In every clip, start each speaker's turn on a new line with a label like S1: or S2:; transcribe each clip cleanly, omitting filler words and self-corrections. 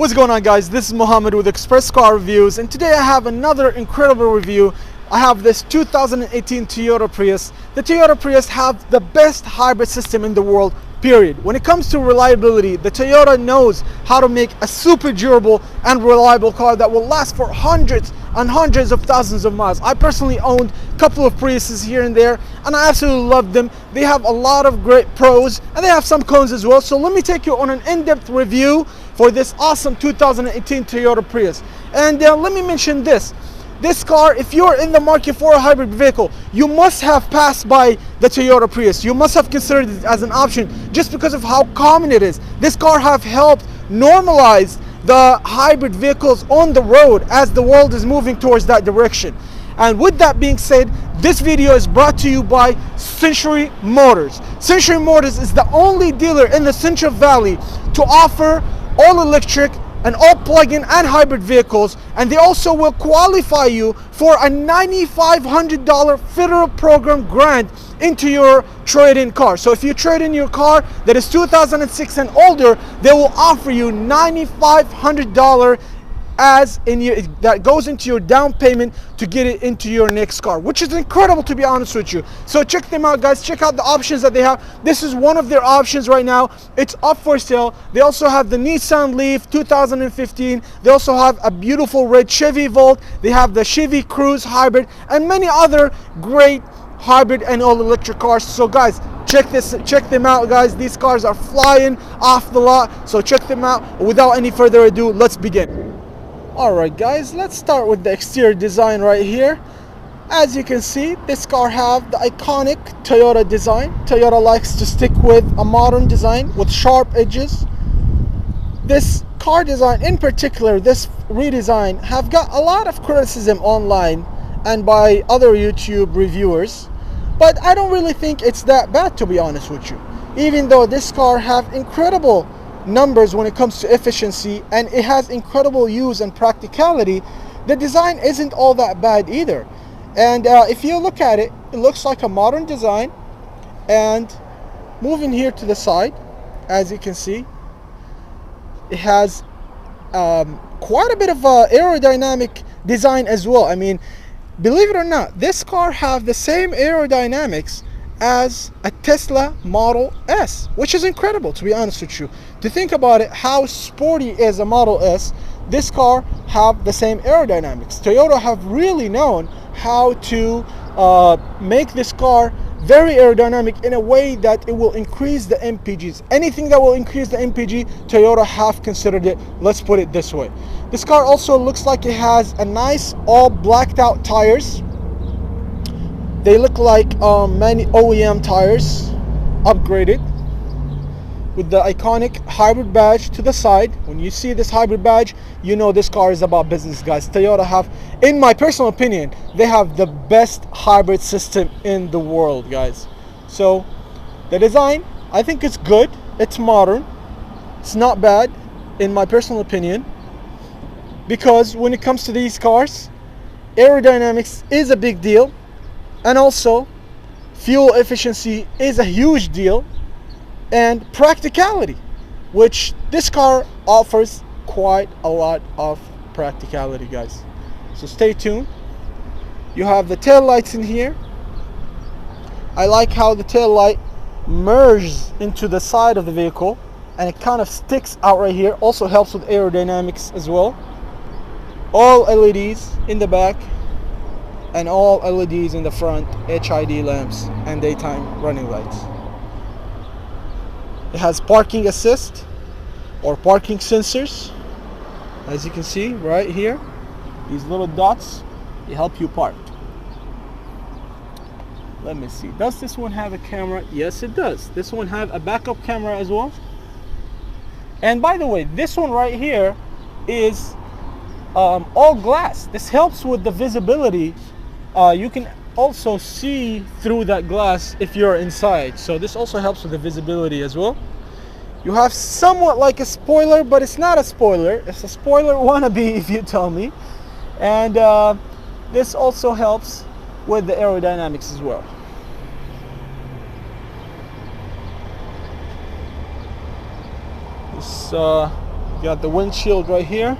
S1: What's going on, guys? This is Mohammed with Express Car Reviews, and today I have another incredible review. I have this 2018 Toyota Prius. The Toyota Prius have the best hybrid system in the world, period. When it comes to reliability, the Toyota knows how to make a super durable and reliable car that will last for hundreds and hundreds of thousands of miles. I personally owned a couple of Priuses here and there, and I absolutely love them. They have a lot of great pros, and they have some cons as well. So let me take you on an in-depth review for this awesome 2018 Toyota Prius. And let me mention this. This car, if you're in the market for a hybrid vehicle, you must have passed by the Toyota Prius. You must have considered it as an option just because of how common it is. This car have helped normalize the hybrid vehicles on the road as the world is moving towards that direction. And with that being said, this video is brought to you by Century Motors. Century Motors is the only dealer in the Central Valley to offer all electric and all plug-in and hybrid vehicles, and they also will qualify you for a $9,500 federal program grant into your trade-in car. So if you trade in your car that is 2006 and older, they will offer you $9,500 that goes into your down payment to get it into your next car, which is incredible, to be honest with you. So check them out, guys. Check out the options that they have. This is one of their options right now. It's up for sale. They also have the Nissan Leaf 2015. They also have a beautiful red Chevy Volt. They have the Chevy Cruze hybrid and many other great hybrid and all electric cars. So guys, check them out, guys. These cars are flying off the lot, so check them out. Without any further ado, let's begin. Alright guys, let's start with the exterior design right here. As you can see, this car have the iconic Toyota design. Toyota likes to stick with a modern design with sharp edges. This car design in particular, this redesign, have got a lot of criticism online and by other YouTube reviewers, but I don't really think it's that bad, to be honest with you. Even though this car have incredible numbers when it comes to efficiency and it has incredible use and practicality, the design isn't all that bad either. And if you look at it, it looks like a modern design. And moving here to the side, as you can see, it has quite a bit of aerodynamic design as well. I mean, believe it or not, this car have the same aerodynamics as a Tesla Model S, which is incredible, to be honest with you. To think about it, how sporty is a Model S, this car have the same aerodynamics. Toyota have really known how to make this car very aerodynamic in a way that it will increase the MPGs. Anything that will increase the MPG, Toyota have considered it. Let's put it this way. This car also looks like it has a nice all blacked out tires. They look like many OEM tires, upgraded, with the iconic hybrid badge to the side. When you see this hybrid badge, you know this car is about business, guys. Toyota have, in my personal opinion, they have the best hybrid system in the world, guys. So the design, I think it's good. It's modern. It's not bad, in my personal opinion, because when it comes to these cars, aerodynamics is a big deal. And also, fuel efficiency is a huge deal, and practicality, which this car offers quite a lot of practicality, guys. So stay tuned. You have the tail lights in here. I like how the tail light merges into the side of the vehicle, and it kind of sticks out right here. Also helps with aerodynamics as well. All LEDs in the back, and all LEDs in the front, HID lamps and daytime running lights. It has parking assist or parking sensors, as you can see right here. These little dots, they help you park. Let me see, does this one have a camera? Yes, it does. This one have a backup camera as well. And by the way, this one right here is all glass. This helps with the visibility. You can also see through that glass if you're inside, so this also helps with the visibility as well. You have somewhat like a spoiler, but it's not a spoiler. It's a spoiler wannabe, if you tell me. And this also helps with the aerodynamics as well. This You got the windshield right here.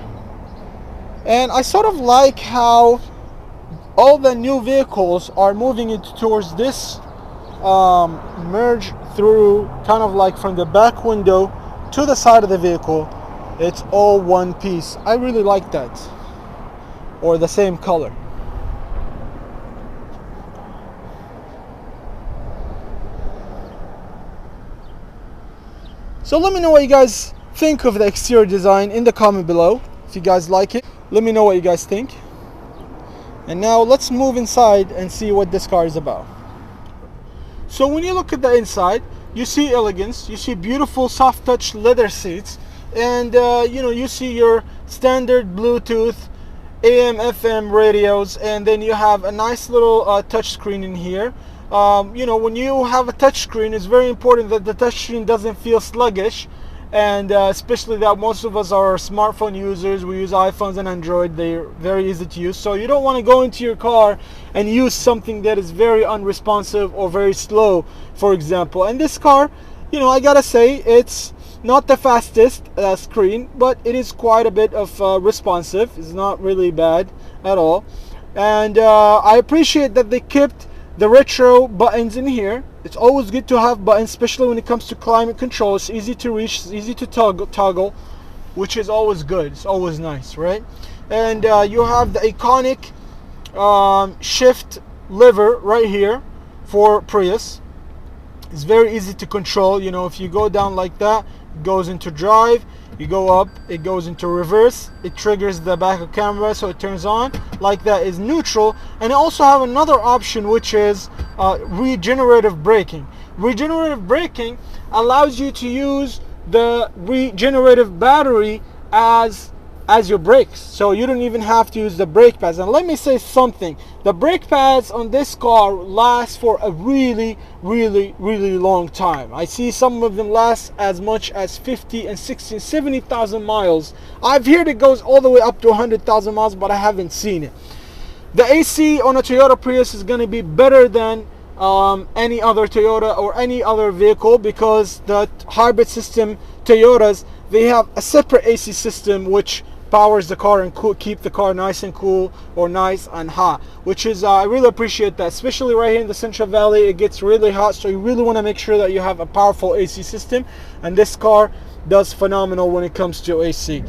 S1: And I sort of like how all the new vehicles are moving it towards this merge through, kind of like from the back window to the side of the vehicle. It's all one piece. I really like that. Or the same color. So let me know what you guys think of the exterior design in the comment below. If you guys like it, let me know what you guys think. And now let's move inside and see what this car is about. So when you look at the inside, you see elegance, you see beautiful soft touch leather seats, and you see your standard Bluetooth, AM, FM radios, and then you have a nice little touch screen in here. When you have a touch screen, it's very important that the touch screen doesn't feel sluggish, and especially that most of us are smartphone users. We use iPhones and Android. They're very easy to use, so you don't want to go into your car and use something that is very unresponsive or very slow, for example. And this car, I gotta say, it's not the fastest screen, but it is quite a bit of responsive. It's not really bad at all. And I appreciate that they kept the retro buttons in here. It's always good to have buttons, especially when it comes to climate control. It's easy to reach, it's easy to toggle, which is always good. It's always nice, right? And you have the iconic shift lever right here for Prius. It's very easy to control. If you go down like that, it goes into drive. You go up, it goes into reverse. It triggers the backup camera, so it turns on. Like that is neutral. And I also have another option, which is regenerative braking. Regenerative braking allows you to use the regenerative battery as your brakes, so you don't even have to use the brake pads. And let me say something, the brake pads on this car last for a really long time. I see some of them last as much as 50 and 60 and 70,000 miles. I've heard it goes all the way up to 100,000 miles, but I haven't seen it. The AC on a Toyota Prius is going to be better than any other Toyota or any other vehicle, because the hybrid system Toyotas, they have a separate AC system which powers the car and keep the car nice and cool or nice and hot, which is I really appreciate that, especially right here in the Central Valley. It gets really hot, so you really want to make sure that you have a powerful AC system, and this car does phenomenal when it comes to AC.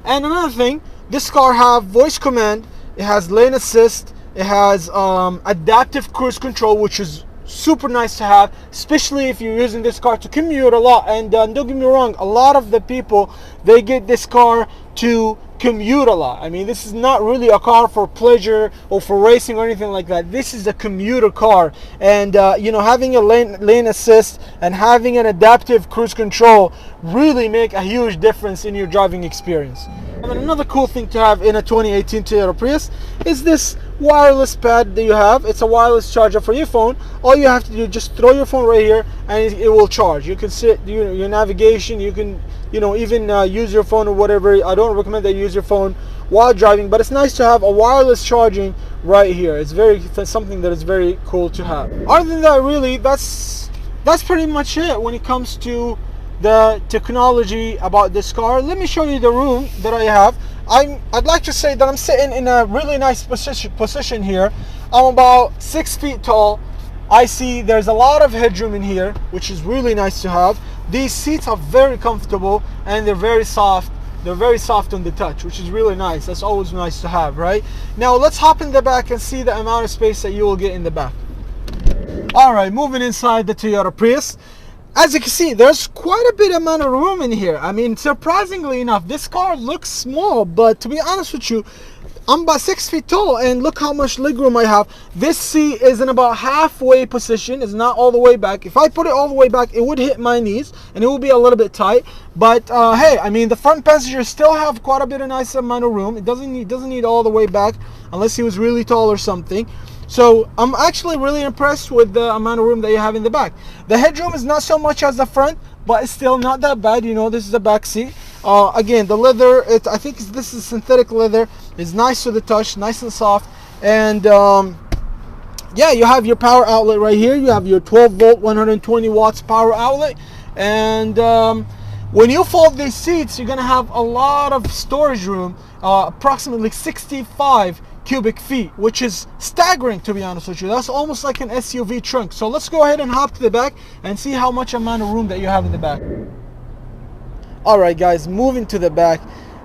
S1: And another thing, this car have voice command, it has lane assist, it has adaptive cruise control, which is super nice to have, especially if you're using this car to commute a lot. And don't get me wrong, a lot of the people, they get this car to commute a lot. I mean, this is not really a car for pleasure or for racing or anything like that. This is a commuter car, and having a lane assist and having an adaptive cruise control really make a huge difference in your driving experience. And another cool thing to have in a 2018 Toyota Prius is this wireless pad that you have. It's a wireless charger for your phone. All you have to do is just throw your phone right here and it will charge. You can sit, do your navigation, you can even use your phone or whatever. I don't recommend that you use your phone while driving, but it's nice to have a wireless charging right here. It's something that is very cool to have. Other than that, really, that's pretty much it when it comes to the technology about this car. Let me show you the room that I have. I'd like to say that I'm sitting in a really nice position here. I'm about 6 feet tall. I see there's a lot of headroom in here, which is really nice to have. These seats are very comfortable and they're very soft. They're very soft on the touch, which is really nice. That's always nice to have, right? Now let's hop in the back and see the amount of space that you will get in the back. All right, moving inside the Toyota Prius. As you can see, there's quite a bit amount of room in here. I mean, surprisingly enough, this car looks small, but to be honest with you, I'm about 6 feet tall, and look how much legroom I have. This seat is in about halfway position. It's not all the way back. If I put it all the way back, it would hit my knees and it will be a little bit tight. But hey, I mean, the front passengers still have quite a bit of nice amount of room. It doesn't need all the way back unless he was really tall or something. So I'm actually really impressed with the amount of room that you have in the back. The headroom is not so much as the front, but it's still not that bad. This is the back seat. Again, the leather, I think this is synthetic leather. It's nice to the touch, nice and soft. And yeah, you have your power outlet right here. You have your 12 volt, 120 watts power outlet. And When you fold these seats, you're gonna have a lot of storage room, approximately 65 cubic feet, which is staggering, to be honest with you. That's almost like an SUV trunk. So let's go ahead and hop to the back and see how much amount of room that you have in the back. All right, guys, moving to the back.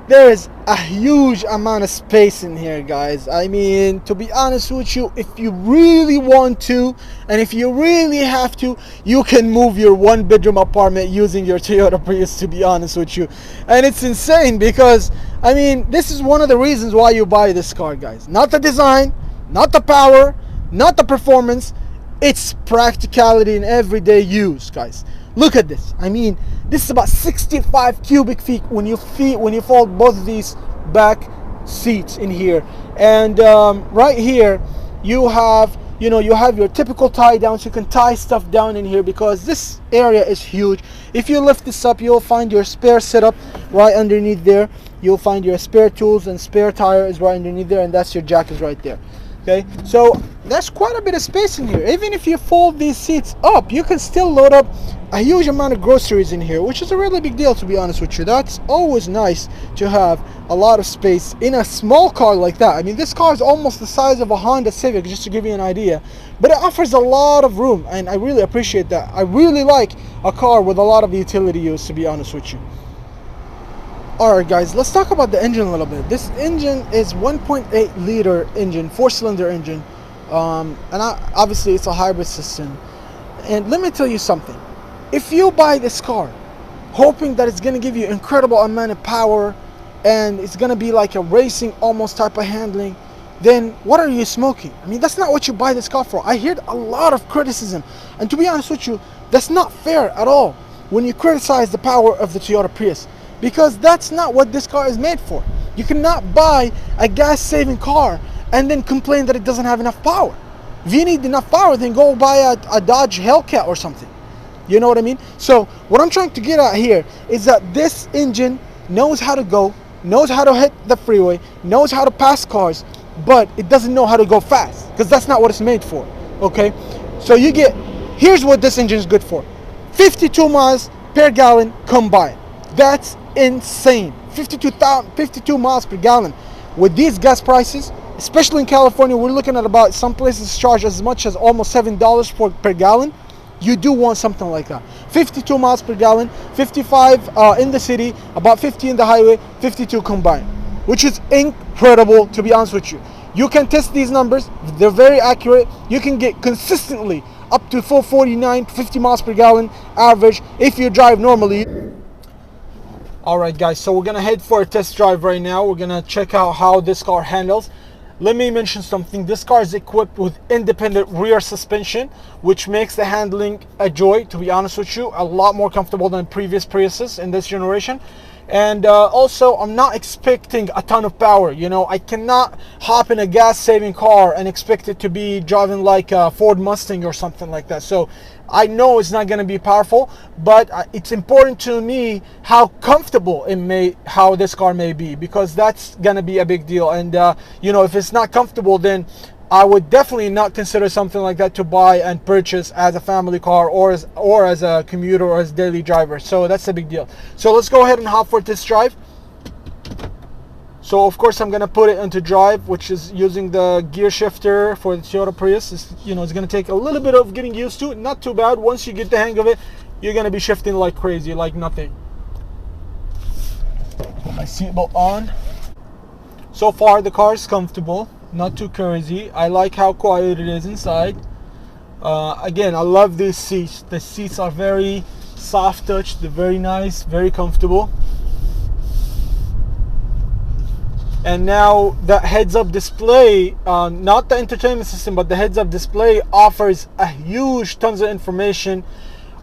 S1: There is a huge amount of space in here, guys. I mean, to be honest with you, if you really want to, and if you really have to, you can move your one-bedroom apartment using your Toyota Prius, to be honest with you. And it's insane because, I mean, this is one of the reasons why you buy this car, guys. Not the design, not the power, not the performance. It's practicality in everyday use, guys. Look at this. I mean, this is about 65 cubic feet when you fold both of these back seats in here. And right here, you have your typical tie down, so you can tie stuff down in here because this area is huge. If you lift this up, you'll find your spare setup right underneath there. You'll find your spare tools and spare tire is right underneath there, and that's your jack is right there. Okay, so there's quite a bit of space in here. Even if you fold these seats up, you can still load up a huge amount of groceries in here, which is a really big deal, to be honest with you. That's always nice to have a lot of space in a small car like that. I mean, this car is almost the size of a Honda Civic, just to give you an idea, but it offers a lot of room, and I really appreciate that. I really like a car with a lot of utility use, to be honest with you. Alright, guys, let's talk about the engine a little bit. This engine is 1.8 liter engine, 4-cylinder engine, obviously it's a hybrid system. And let me tell you something. If you buy this car hoping that it's going to give you incredible amount of power and it's going to be like a racing almost type of handling, then what are you smoking? I mean, that's not what you buy this car for. I heard a lot of criticism, and to be honest with you, that's not fair at all when you criticize the power of the Toyota Prius, because that's not what this car is made for. You cannot buy a gas-saving car and then complain that it doesn't have enough power. If you need enough power, then go buy a Dodge Hellcat or something. You know what I mean? So what I'm trying to get at here is that this engine knows how to go, knows how to hit the freeway, knows how to pass cars, but it doesn't know how to go fast, because that's not what it's made for. Okay, so here's what this engine is good for: 52 miles per gallon combined. That's insane. 52 miles per gallon. With these gas prices, especially in California, we're looking at about, some places charge as much as almost $7 per gallon. You do want something like that. 52 miles per gallon, 55 in the city, about 50 in the highway, 52 combined, which is incredible, to be honest with you. You can test these numbers, they're very accurate. You can get consistently up to full 49, 50 miles per gallon average if you drive normally. Alright, guys, so we're gonna head for a test drive right now. We're gonna check out how this car handles. Let me mention something. This car is equipped with independent rear suspension, which makes the handling a joy, to be honest with you. A lot more comfortable than previous Priuses in this generation. And also, I'm not expecting a ton of power. You know, I cannot hop in a gas-saving car and expect it to be driving like a Ford Mustang or something like that. So I know it's not going to be powerful, but it's important to me how comfortable how this car may be, because that's going to be a big deal. And you know, if it's not comfortable, then I would definitely not consider something like that to buy and purchase as a family car or as a commuter or as a daily driver. So that's a big deal. So let's go ahead and hop for this drive. So of course I'm gonna put it into drive, which is using the gear shifter for the Toyota Prius. It's gonna take a little bit of getting used to. Not too bad. Once you get the hang of it, you're gonna be shifting like crazy, like nothing. Put my seatbelt on. So far the car is comfortable. Not too crazy. I like how quiet it is inside. Again, I love these seats. The seats are very soft touch. They're very nice, very comfortable. And now the heads-up display, not the entertainment system, but the heads-up display offers a huge tons of information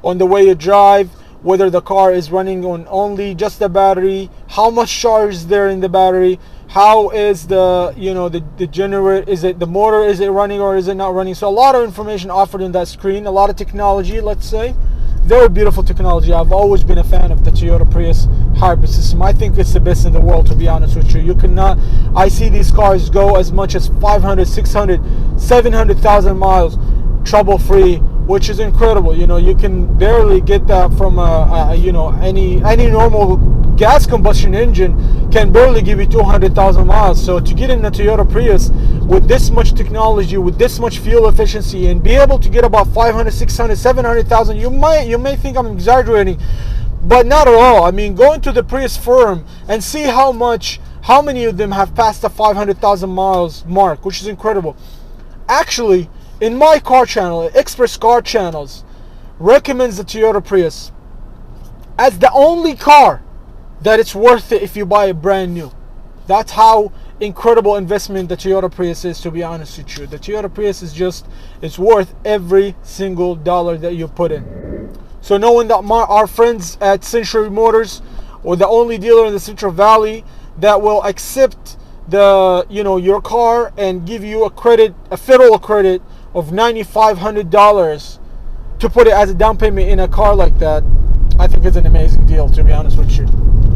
S1: on the way you drive, whether the car is running on only just the battery, how much charge is there in the battery, how is the generator, is it the motor, is it running or is it not running. So a lot of information offered in that screen, a lot of technology, let's say. Very beautiful technology. I've always been a fan of the Toyota Prius hybrid system. I think it's the best in the world, to be honest with you. I see these cars go as much as 500, 600, 700,000 miles trouble-free which is incredible. You know, you can barely get that from you know, any normal gas combustion engine can barely give you 200,000 miles. So to get in a Toyota Prius with this much technology, with this much fuel efficiency, and be able to get about 500, 600, 700,000, you may think I'm exaggerating, but not at all. I mean, go into the Prius forum and see how many of them have passed the 500,000 miles mark, which is incredible. Actually, in my car channel, Express Car Channels recommends the Toyota Prius as the only car that it's worth it if you buy it brand new. That's how incredible investment the Toyota Prius is, to be honest with you. The Toyota Prius is it's worth every single dollar that you put in. So knowing that our friends at Century Motors, or the only dealer in the Central Valley that will accept your car and give you a federal credit of $9,500 to put it as a down payment in a car like that, I think it's an amazing deal, to be honest with you.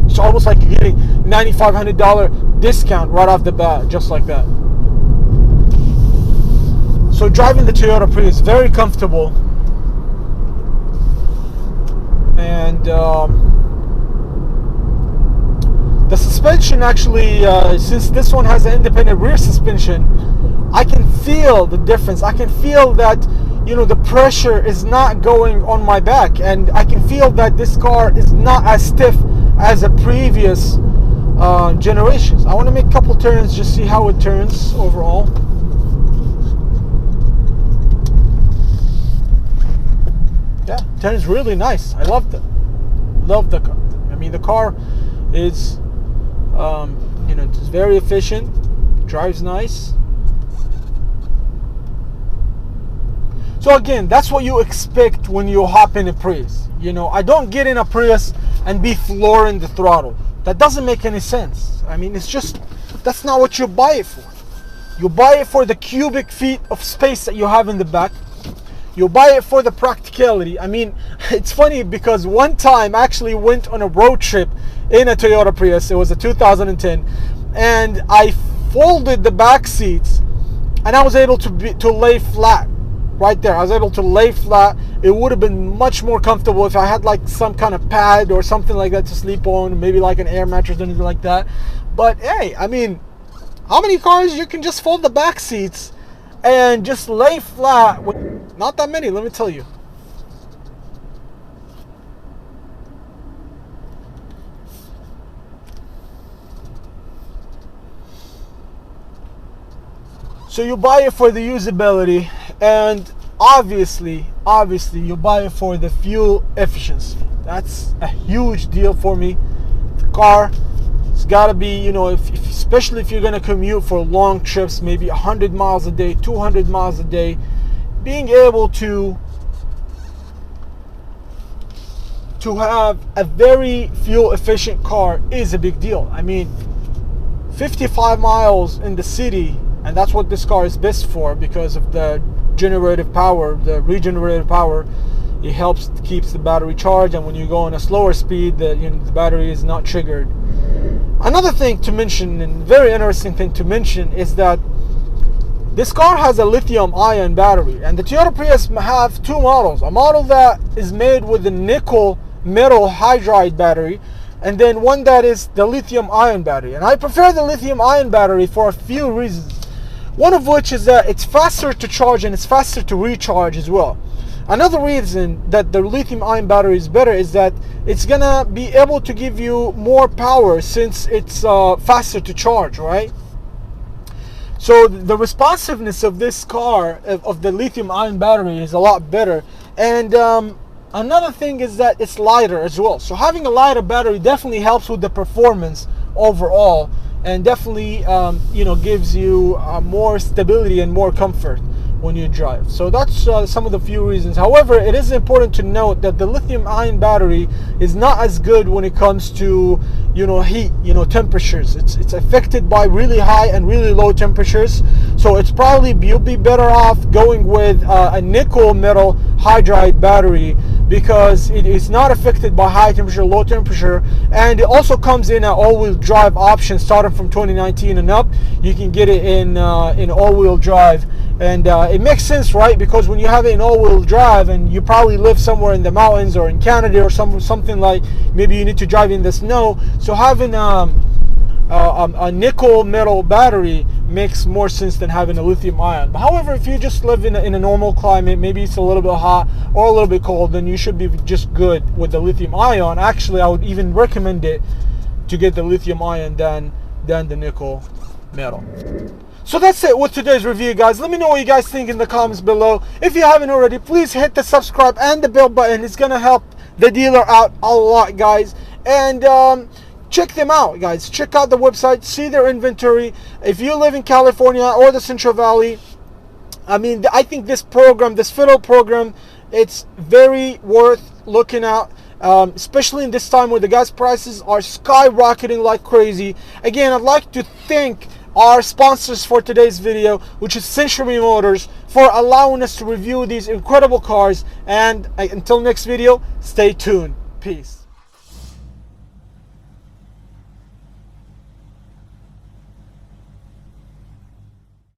S1: It's almost like you're getting $9,500 discount right off the bat, just like that. So driving the Toyota Prius, very comfortable, and the suspension actually, since this one has an independent rear suspension, I can feel the difference. I can feel that, the pressure is not going on my back, and I can feel that this car is not as stiff as the previous generations. I want to make a couple turns, just see how it turns overall. Yeah, turns really nice. I love the car. I mean, the car is it's very efficient, drives nice. So again, that's what you expect when you hop in a Prius. I don't get in a Prius and be flooring the throttle. That doesn't make any sense. I mean, that's not what you buy it for. You buy it for the cubic feet of space that you have in the back. You buy it for the practicality. I mean, it's funny because one time I actually went on a road trip in a Toyota Prius. It was a 2010, and I folded the back seats, and I was able to lay flat right there. I was able to lay flat. It would have been much more comfortable if I had like some kind of pad or something like that to sleep on, maybe like an air mattress or anything like that. But hey, I mean, how many cars you can just fold the back seats and just lay flat? Not that many, let me tell you. So you buy it for the usability, and obviously you buy it for the fuel efficiency. That's a huge deal for me. The car, it's got to be, especially if you're going to commute for long trips, maybe 100 miles a day, 200 miles a day, being able to have a very fuel efficient car is a big deal. I mean, 55 miles in the city, and that's what this car is best for because of the generative power, the regenerative power. It keeps the battery charged, and when you go on a slower speed, the battery is not triggered. Another thing to mention, and very interesting thing to mention, is that this car has a lithium-ion battery, and the Toyota Prius have two models. A model that is made with a nickel metal hydride battery, and then one that is the lithium-ion battery. And I prefer the lithium-ion battery for a few reasons. One of which is that it's faster to charge and it's faster to recharge as well. Another reason that the lithium-ion battery is better is that it's gonna be able to give you more power since it's faster to charge, right? So the responsiveness of this car, of the lithium-ion battery, is a lot better. And another thing is that it's lighter as well. So having a lighter battery definitely helps with the performance overall, and definitely gives you more stability and more comfort when you drive. So that's some of the few reasons. However, it is important to note that the lithium-ion battery is not as good when it comes to heat, temperatures. It's affected by really high and really low temperatures. So you'll be better off going with a nickel metal hydride battery. because it is not affected by high temperature, low temperature, and it also comes in an all-wheel drive option starting from 2019 and up. You can get it in all-wheel drive, and it makes sense, right? Because when you have it in all-wheel drive and you probably live somewhere in the mountains or in Canada or something like, maybe you need to drive in the snow, so having a nickel metal battery makes more sense than having a lithium ion. But however, if you just live in a normal climate, maybe it's a little bit hot or a little bit cold, then you should be just good with the lithium ion. Actually, I would even recommend it to get the lithium ion than the nickel metal. So that's it with today's review, guys. Let me know what you guys think in the comments below. If you haven't already, please hit the subscribe and the bell button. It's gonna help the dealer out a lot, guys. And check them out, guys. Check out the website, see their inventory. If you live in California or the Central Valley, I mean, I think this program, this federal program, it's very worth looking at, especially in this time where the gas prices are skyrocketing like crazy. Again, I'd like to thank our sponsors for today's video, which is Century Motors, for allowing us to review these incredible cars. And until next video, stay tuned. Peace.